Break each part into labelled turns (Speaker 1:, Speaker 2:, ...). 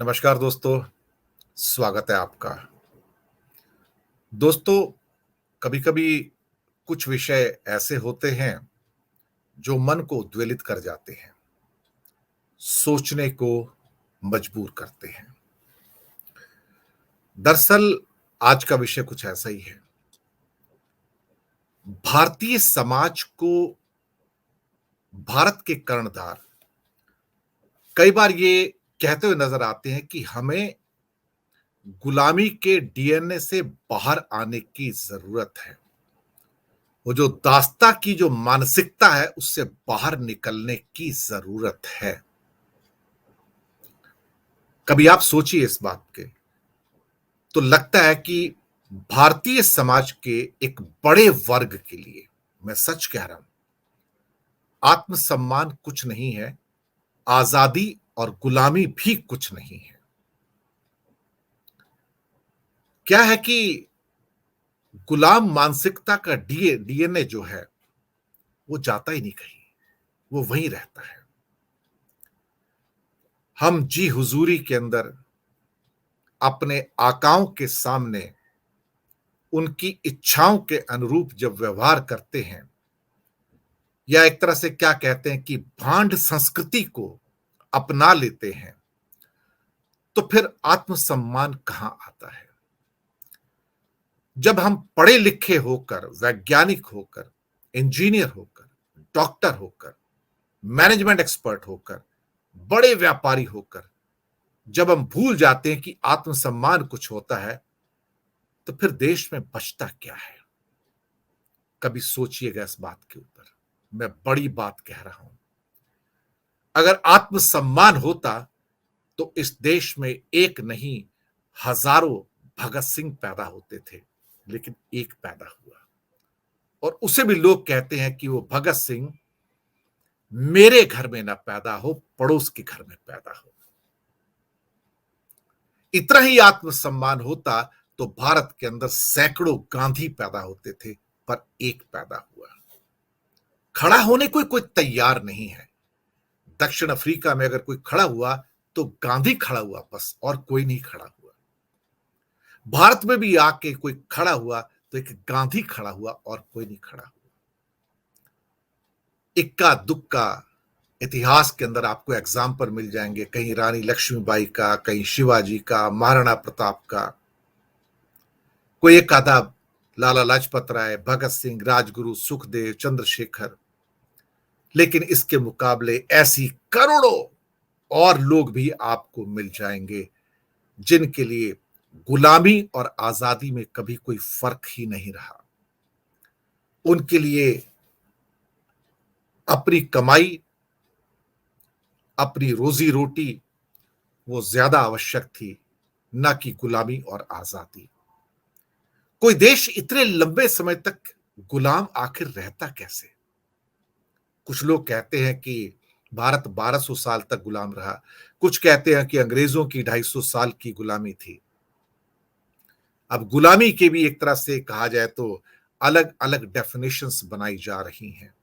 Speaker 1: नमस्कार दोस्तों, स्वागत है आपका। दोस्तों, कभी-कभी कुछ विषय ऐसे होते हैं जो मन को उद्वेलित कर जाते हैं, सोचने को मजबूर करते हैं। दरअसल आज का विषय कुछ ऐसा ही है। भारतीय समाज को भारत के कर्णधार कई बार ये कहते हुए नजर आते हैं कि हमें गुलामी के डीएनए से बाहर आने की जरूरत है। वो जो दास्ता की जो मानसिकता है उससे बाहर निकलने की जरूरत है। कभी आप सोचिए इस बात के, तो लगता है कि भारतीय समाज के एक बड़े वर्ग के लिए, मैं सच कह रहा हूं, आत्मसम्मान कुछ नहीं है, आजादी और गुलामी भी कुछ नहीं है। क्या है कि गुलाम मानसिकता का डीएनए जो है वो जाता ही नहीं कहीं, वो वहीं रहता है। हम जी हुजूरी के अंदर अपने आकाओं के सामने उनकी इच्छाओं के अनुरूप जब व्यवहार करते हैं, या एक तरह से क्या कहते हैं कि भांड संस्कृति को अपना लेते हैं, तो फिर आत्मसम्मान कहां आता है। जब हम पढ़े लिखे होकर, वैज्ञानिक होकर, इंजीनियर होकर, डॉक्टर होकर, मैनेजमेंट एक्सपर्ट होकर, बड़े व्यापारी होकर जब हम भूल जाते हैं कि आत्मसम्मान कुछ होता है, तो फिर देश में बचता क्या है। कभी सोचिएगा इस बात के ऊपर। मैं बड़ी बात कह रहा हूं। अगर आत्मसम्मान होता तो इस देश में एक नहीं, हजारों भगत सिंह पैदा होते थे, लेकिन एक पैदा हुआ, और उसे भी लोग कहते हैं कि वो भगत सिंह मेरे घर में ना पैदा हो, पड़ोस के घर में पैदा हो। इतना ही आत्मसम्मान होता तो भारत के अंदर सैकड़ों गांधी पैदा होते थे, पर एक पैदा हुआ। खड़ा होने कोई तैयार नहीं है। दक्षिण अफ्रीका में अगर कोई खड़ा हुआ तो गांधी खड़ा हुआ, बस, और कोई नहीं खड़ा हुआ। भारत में भी आके कोई खड़ा हुआ तो एक गांधी खड़ा हुआ, और कोई नहीं खड़ा हुआ। इक्का दुक्का इतिहास के अंदर आपको एग्जाम्पल मिल जाएंगे, कहीं रानी लक्ष्मीबाई का, कहीं शिवाजी का, महाराणा प्रताप का, कोई एक आधा लाला लाजपत राय, भगत सिंह, राजगुरु, सुखदेव, चंद्रशेखर। लेकिन इसके मुकाबले ऐसी करोड़ों और लोग भी आपको मिल जाएंगे जिनके लिए गुलामी और आजादी में कभी कोई फर्क ही नहीं रहा। उनके लिए अपनी कमाई, अपनी रोजी रोटी, वो ज्यादा आवश्यक थी, ना कि गुलामी और आजादी। कोई देश इतने लंबे समय तक गुलाम आखिर रहता कैसे। कुछ लोग कहते हैं कि भारत 1200 साल तक गुलाम रहा, कुछ कहते हैं कि अंग्रेजों की 250 साल की गुलामी थी। अब गुलामी के भी एक तरह से कहा जाए तो अलग अलग डेफिनेशंस बनाई जा रही हैं।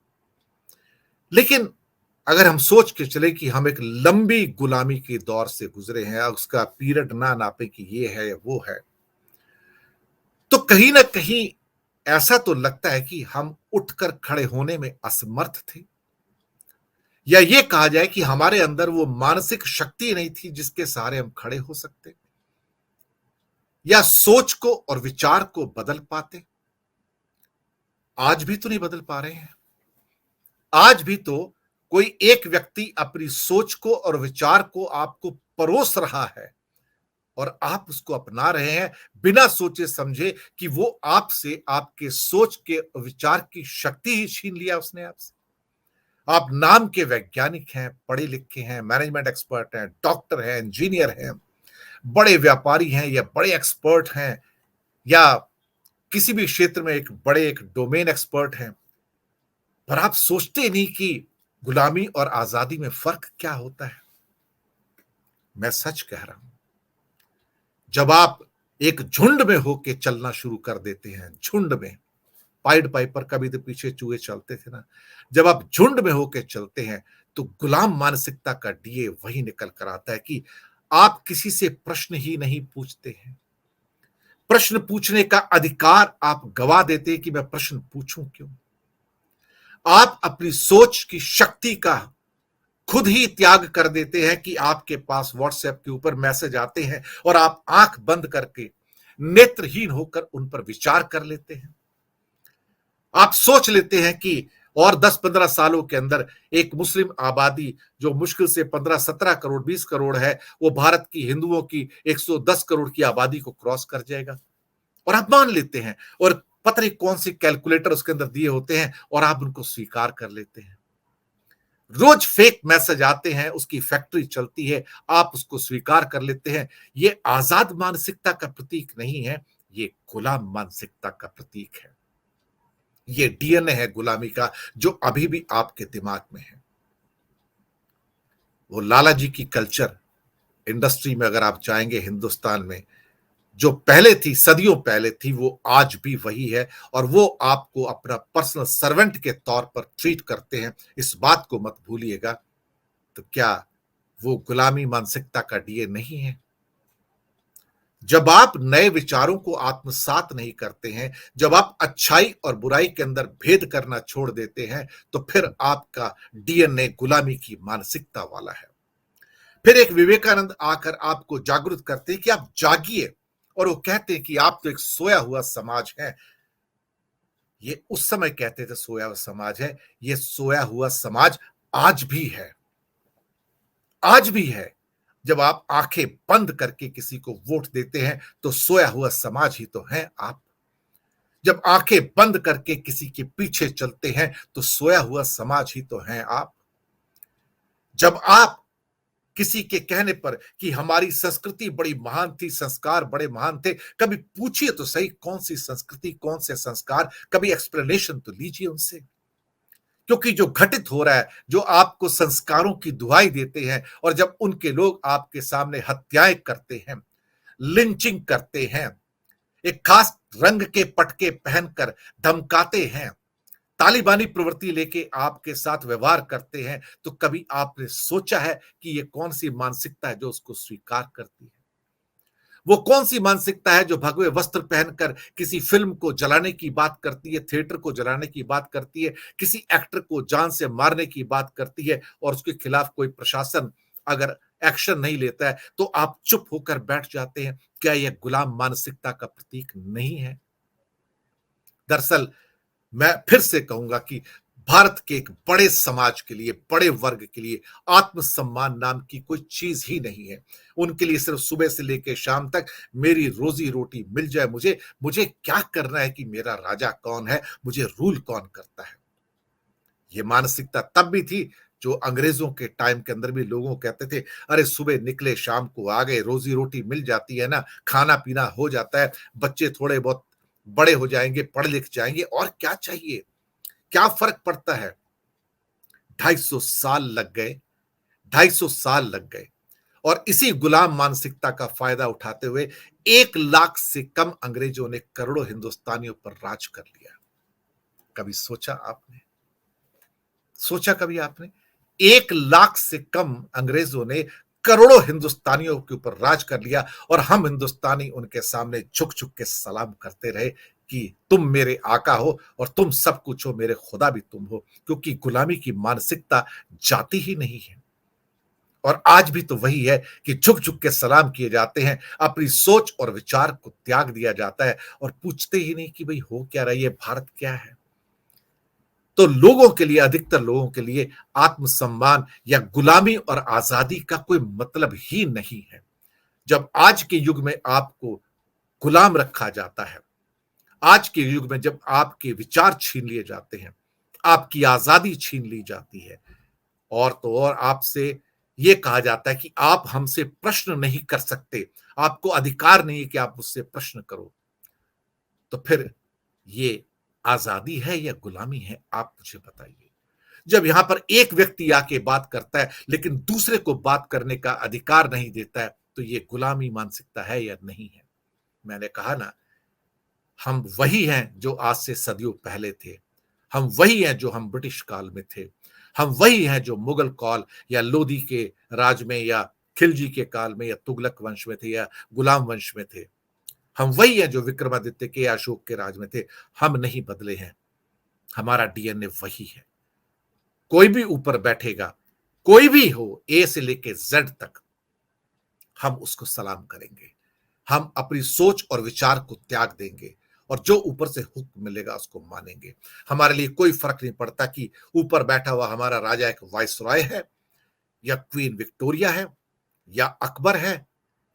Speaker 1: लेकिन अगर हम सोच के चले कि हम एक लंबी गुलामी के दौर से गुजरे हैं, उसका पीरियड ना नापे कि ये है या वो है, तो कहीं ना कहीं ऐसा तो लगता है कि हम उठकर खड़े होने में असमर्थ थे, या ये कहा जाए कि हमारे अंदर वो मानसिक शक्ति नहीं थी जिसके सहारे हम खड़े हो सकते, या सोच को और विचार को बदल पाते। आज भी तो नहीं बदल पा रहे हैं। आज भी तो कोई एक व्यक्ति अपनी सोच को और विचार को आपको परोस रहा है, और आप उसको अपना रहे हैं बिना सोचे समझे कि वो आपसे आपके सोच के विचार की शक्ति ही छीन लिया उसने आपसे। आप नाम के वैज्ञानिक हैं, पढ़े लिखे हैं, मैनेजमेंट एक्सपर्ट हैं, डॉक्टर हैं, इंजीनियर हैं, बड़े व्यापारी हैं, या बड़े एक्सपर्ट हैं, या किसी भी क्षेत्र में एक डोमेन एक्सपर्ट हैं, पर आप सोचते नहीं कि गुलामी और आजादी में फर्क क्या होता है। मैं सच कह रहा हूं। जब आप एक झुंड में होके चलना शुरू कर देते हैं, झुंड में, पाइड पाइपर का भी तो पीछे चूहे चलते थे ना। जब आप झुंड में होके चलते हैं तो गुलाम मानसिकता का डीए वही निकल कर आता है कि आप किसी से प्रश्न ही नहीं पूछते हैं। प्रश्न पूछने का अधिकार आप गवा देते हैं कि मैं प्रश्न पूछूं क्यों। आप अपनी सोच की शक्ति का खुद ही त्याग कर देते हैं कि आपके पास व्हाट्सएप के ऊपर मैसेज आते हैं और आप आंख बंद करके नेत्रहीन होकर उन पर विचार कर लेते हैं। आप सोच लेते हैं कि और 10-15 सालों के अंदर एक मुस्लिम आबादी जो मुश्किल से 15-17 करोड़ 20 करोड़ है, वो भारत की हिंदुओं की 110 करोड़ की आबादी को क्रॉस कर जाएगा। और आप मान लेते हैं, और पता नहीं कौन सी कैलकुलेटर उसके अंदर दिए होते हैं, और आप उनको स्वीकार कर लेते हैं। रोज फेक मैसेज आते हैं, उसकी फैक्ट्री चलती है, आप उसको स्वीकार कर लेते हैं। ये आजाद मानसिकता का प्रतीक नहीं है, ये गुलाम मानसिकता का प्रतीक है। ये डीएनए है गुलामी का, जो अभी भी आपके दिमाग में है। वो लाला जी की कल्चर इंडस्ट्री में अगर आप जाएंगे हिंदुस्तान में, जो पहले थी, सदियों पहले थी, वो आज भी वही है। और वो आपको अपना पर्सनल सर्वेंट के तौर पर ट्रीट करते हैं, इस बात को मत भूलिएगा। तो क्या वो गुलामी मानसिकता का डीएनए नहीं है? जब आप नए विचारों को आत्मसात नहीं करते हैं, जब आप अच्छाई और बुराई के अंदर भेद करना छोड़ देते हैं, तो फिर आपका डीएनए गुलामी की मानसिकता वाला है। फिर एक विवेकानंद आकर आपको जागरूक करते हैं कि आप जागिए, और वो कहते हैं कि आप तो एक सोया हुआ समाज है। ये उस समय कहते थे सोया हुआ समाज है, ये सोया हुआ समाज आज भी है। आज भी है। जब आप आंखें बंद करके किसी को वोट देते हैं, तो सोया हुआ समाज ही तो हैं आप। जब आंखें बंद करके किसी के पीछे चलते हैं, तो सोया हुआ समाज ही तो हैं आप। जब आप किसी के कहने पर कि हमारी संस्कृति बड़ी महान थी, संस्कार बड़े महान थे, कभी पूछिए तो सही कौन सी संस्कृति, कौन से संस्कार, कभी एक्सप्लेनेशन तो लीजिए उनसे। क्योंकि जो घटित हो रहा है, जो आपको संस्कारों की दुहाई देते हैं, और जब उनके लोग आपके सामने हत्याएं करते हैं, लिंचिंग करते हैं, एक खास रंग के पटके पहनकर धमकाते हैं, तालिबानी प्रवृत्ति लेके आपके साथ व्यवहार करते हैं, तो कभी आपने सोचा है कि ये कौन सी मानसिकता है जो उसको स्वीकार करती है? वो कौन सी मानसिकता है जो भगवे वस्त्र पहनकर किसी फिल्म को जलाने की बात करती है, थिएटर को जलाने की बात करती है, किसी एक्टर को जान से मारने की बात करती है, और उसके खिलाफ कोई प्रशासन अगर एक्शन नहीं लेता है, तो आप चुप होकर बैठ जाते हैं? क्या यह गुलाम मानसिकता का प्रतीक नहीं है? दरअसल मैं फिर से कहूंगा कि भारत के एक बड़े समाज के लिए, बड़े वर्ग के लिए आत्मसम्मान नाम की कोई चीज ही नहीं है। उनके लिए सिर्फ सुबह से लेकर शाम तक मेरी रोजी रोटी मिल जाए, मुझे मुझे क्या करना है कि मेरा राजा कौन है, मुझे रूल कौन करता है। ये मानसिकता तब भी थी, जो अंग्रेजों के टाइम के अंदर भी लोगों कहते थे, अरे सुबह निकले शाम को आ गए, रोजी रोटी मिल जाती है ना, खाना पीना हो जाता है, बच्चे थोड़े बहुत बड़े हो जाएंगे, पढ़ लिख जाएंगे, और क्या चाहिए, क्या फर्क पड़ता है। 250 साल लग गए, 250 साल लग गए, और इसी गुलाम मानसिकता का फायदा उठाते हुए 1 लाख से कम अंग्रेजों ने करोड़ों हिंदुस्तानियों पर राज कर लिया। कभी सोचा आपने? सोचा कभी आपने? 1 लाख से कम अंग्रेजों ने करोड़ों हिंदुस्तानियों के ऊपर राज कर लिया, और हम हिंदुस्तानी उनके सामने झुक झुक के सलाम करते रहे कि तुम मेरे आका हो और तुम सब कुछ हो, मेरे खुदा भी तुम हो। क्योंकि गुलामी की मानसिकता जाती ही नहीं है। और आज भी तो वही है कि झुक झुक के सलाम किए जाते हैं, अपनी सोच और विचार को त्याग दिया जाता है, और पूछते ही नहीं कि भाई हो क्या रहा है, ये भारत क्या है। तो लोगों के लिए, अधिकतर लोगों के लिए आत्मसम्मान या गुलामी और आजादी का कोई मतलब ही नहीं है। जब आज के युग में आपको गुलाम रखा जाता है, आज के युग में जब आपके विचार छीन लिए जाते हैं, आपकी आजादी छीन ली जाती है, और तो और आपसे यह कहा जाता है कि आप हमसे प्रश्न नहीं कर सकते, आपको अधिकार नहीं है कि आप मुझसे प्रश्न करो, तो फिर ये आजादी है या गुलामी है? आप मुझे बताइए। जब यहां पर एक व्यक्ति आके बात करता है लेकिन दूसरे को बात करने का अधिकार नहीं देता है, तो ये गुलामी मानसिकता है या नहीं है? मैंने कहा ना, हम वही हैं जो आज से सदियों पहले थे। हम वही हैं जो हम ब्रिटिश काल में थे। हम वही हैं जो मुगल काल या लोदी के राज में या खिलजी के काल में या तुगलक वंश में थे या गुलाम वंश में थे, हम वही हैं जो विक्रमादित्य के या अशोक के राज में थे। हम नहीं बदले हैं, हमारा डीएनए वही है। कोई भी ऊपर बैठेगा, कोई भी हो, ए से लेके जेड तक, हम उसको सलाम करेंगे। हम अपनी सोच और विचार को त्याग देंगे और जो ऊपर से हुक्म मिलेगा उसको मानेंगे। हमारे लिए कोई फर्क नहीं पड़ता कि ऊपर बैठा हुआ हमारा राजा एक वाइसरॉय है या क्वीन विक्टोरिया है या अकबर है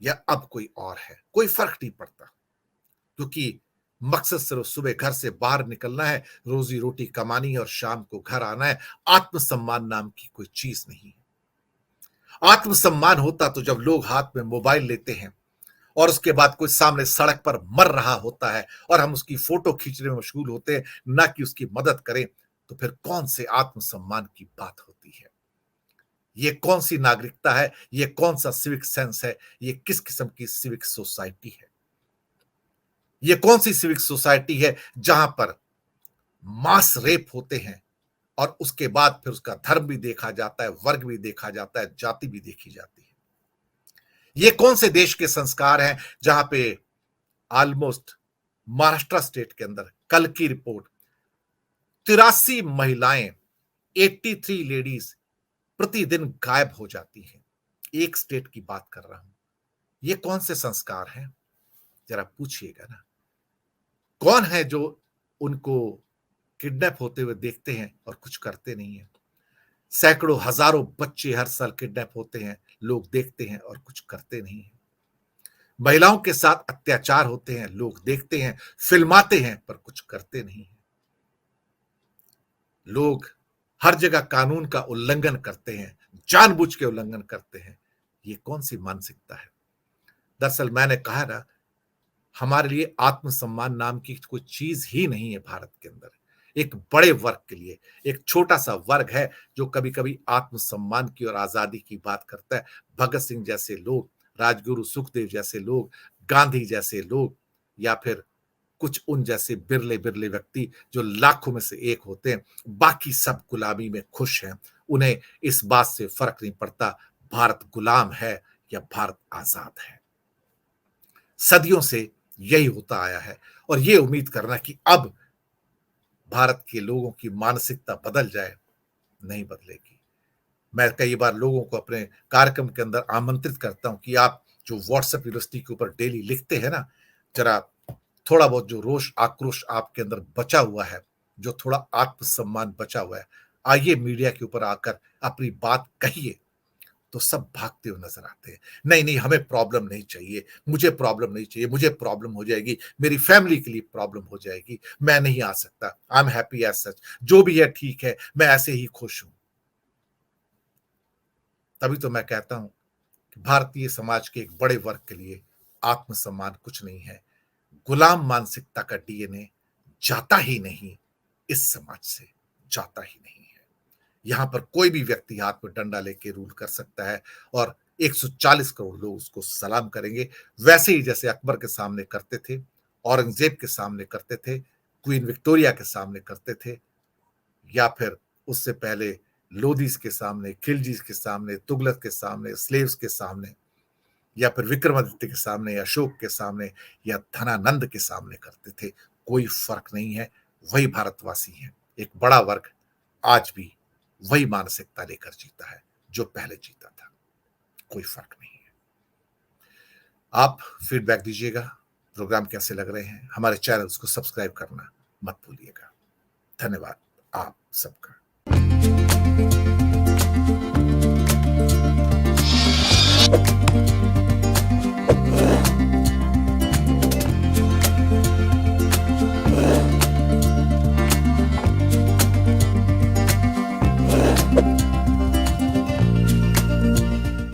Speaker 1: या अब कोई और है, कोई फर्क नहीं पड़ता, क्योंकि मकसद सिर्फ सुबह घर से बाहर निकलना है, रोजी रोटी कमानी है और शाम को घर आना है। आत्मसम्मान नाम की कोई चीज नहीं है। आत्मसम्मान होता तो जब लोग हाथ में मोबाइल लेते हैं और उसके बाद कोई सामने सड़क पर मर रहा होता है और हम उसकी फोटो खींचने में मशगूल होते हैं, ना कि उसकी मदद करें, तो फिर कौन से आत्मसम्मान की बात होती है? ये कौन सी नागरिकता है? ये कौन सा सिविक सेंस है? ये किस किस्म की सिविक सोसाइटी है? ये कौन सी सिविक सोसाइटी है जहां पर मास रेप होते हैं और उसके बाद फिर उसका धर्म भी देखा जाता है, वर्ग भी देखा जाता है, जाति भी देखी जाती है? ये कौन से देश के संस्कार हैं जहां पे ऑलमोस्ट महाराष्ट्र स्टेट के अंदर कल की रिपोर्ट 83 महिलाएं, 83 लेडीज प्रतिदिन गायब हो जाती हैं। एक स्टेट की बात कर रहा हूं। ये कौन से संस्कार हैं? जरा पूछिएगा ना। कौन है जो उनको किडनैप होते हुए देखते हैं और कुछ करते नहीं है? सैकड़ों हजारों बच्चे हर साल किडनैप होते हैं, लोग देखते हैं और कुछ करते नहीं है। महिलाओं के साथ अत्याचार होते हैं, लोग देखते हैं, फिल्माते हैं, पर कुछ करते नहीं है। लोग हर जगह कानून का उल्लंघन करते हैं, जानबूझ के उल्लंघन करते हैं। ये कौन सी मानसिकता है? दरअसल मैंने कहा ना, हमारे लिए आत्मसम्मान नाम की कोई चीज ही नहीं है भारत के अंदर। एक बड़े वर्ग के लिए एक छोटा सा वर्ग है जो कभी कभी आत्मसम्मान की और आजादी की बात करता है। भगत सिंह जैसे लोग, राजगुरु सुखदेव जैसे लोग, गांधी जैसे लोग, या फिर कुछ उन जैसे बिरले बिरले व्यक्ति जो लाखों में से एक होते हैं, बाकी सब गुलामी में खुश हैं। उन्हें इस बात से फर्क नहीं पड़ता भारत गुलाम है या भारत आजाद है। सदियों से यही होता आया है और ये उम्मीद करना कि अब भारत के लोगों की मानसिकता बदल जाए, नहीं बदलेगी। मैं कई बार लोगों को अपने कार्यक्रम के अंदर आमंत्रित करता हूं कि आप जो व्हाट्सएप यूनिवर्सिटी के ऊपर डेली लिखते हैं ना, जरा थोड़ा बहुत जो रोष आक्रोश आपके अंदर बचा हुआ है, जो थोड़ा आत्मसम्मान बचा हुआ है, आइए मीडिया के ऊपर आकर अपनी बात कहिए। तो सब भागते हुए नजर आते हैं। नहीं नहीं, हमें प्रॉब्लम नहीं चाहिए, मुझे प्रॉब्लम नहीं चाहिए, मुझे प्रॉब्लम हो जाएगी, मेरी फैमिली के लिए प्रॉब्लम हो जाएगी, मैं नहीं आ सकता, I am happy as such, जो भी है ठीक है, मैं ऐसे ही खुश हूं। तभी तो मैं कहता हूं कि भारतीय समाज के एक बड़े वर्ग के लिए आत्मसम्मान कुछ नहीं है। गुलाम मानसिकता का डीएनए जाता ही नहीं, इस समाज से जाता ही नहीं है। यहां पर कोई भी व्यक्ति हाथ में डंडा लेके रूल कर सकता है और 140 करोड़ लोग उसको सलाम करेंगे, वैसे ही जैसे अकबर के सामने करते थे, औरंगजेब के सामने करते थे, क्वीन विक्टोरिया के सामने करते थे, या फिर उससे पहले लोदीज के सामने, खिलजी के सामने, तुगलक के सामने, स्लेव्स के सामने, या फिर विक्रमादित्य के सामने, अशोक के सामने या धनानंद के सामने करते थे। कोई फर्क नहीं है, वही भारतवासी हैं। एक बड़ा वर्ग आज भी वही मानसिकता लेकर जीता है जो पहले जीता था। कोई फर्क नहीं है। आप फीडबैक दीजिएगा, प्रोग्राम कैसे लग रहे हैं, हमारे चैनल्स को सब्सक्राइब करना मत भूलिएगा। धन्यवाद आप सबका।